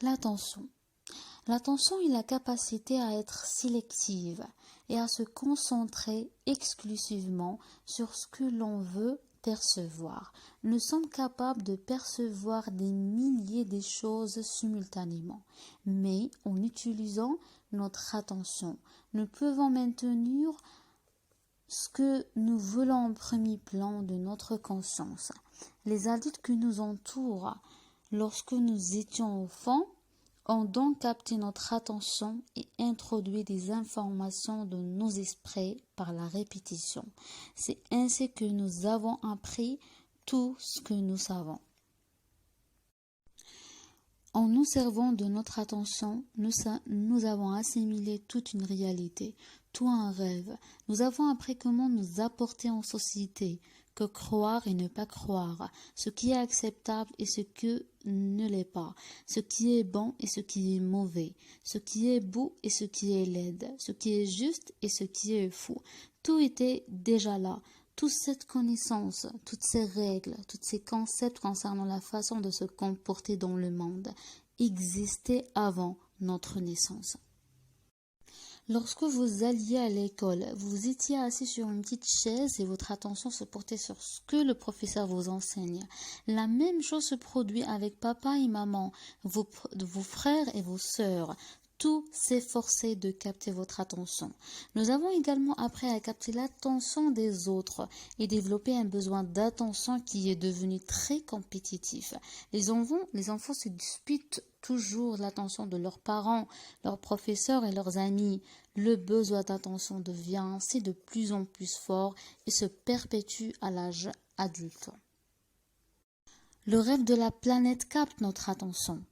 L'attention. L'attention est la capacité à être sélective et à se concentrer exclusivement sur ce que l'on veut percevoir. Nous sommes capables de percevoir des milliers de choses simultanément, mais en utilisant notre attention, nous pouvons maintenir ce que nous voulons en premier plan de notre conscience. Les adultes qui nous entourent, lorsque nous étions enfants, ont donc capté notre attention et introduit des informations dans nos esprits par la répétition. C'est ainsi que nous avons appris tout ce que nous savons. En nous servant de notre attention, nous avons assimilé toute une réalité, tout un rêve. Nous avons appris comment nous apporter en société, que croire et ne pas croire, ce qui est acceptable et ce qui ne l'est pas, ce qui est bon et ce qui est mauvais, ce qui est beau et ce qui est laid, ce qui est juste et ce qui est faux. Tout était déjà là. Toute cette connaissance, toutes ces règles, tous ces concepts concernant la façon de se comporter dans le monde existaient avant notre naissance. Lorsque vous alliez à l'école, vous étiez assis sur une petite chaise et votre attention se portait sur ce que le professeur vous enseigne. La même chose se produit avec papa et maman, vos frères et vos sœurs. Tout s'efforçait de capter votre attention. Nous avons également appris à capter l'attention des autres et développer un besoin d'attention qui est devenu très compétitif. Les enfants se disputent toujours l'attention de leurs parents, leurs professeurs et leurs amis. Le besoin d'attention devient ainsi de plus en plus fort et se perpétue à l'âge adulte. Le rêve de la planète capte notre attention.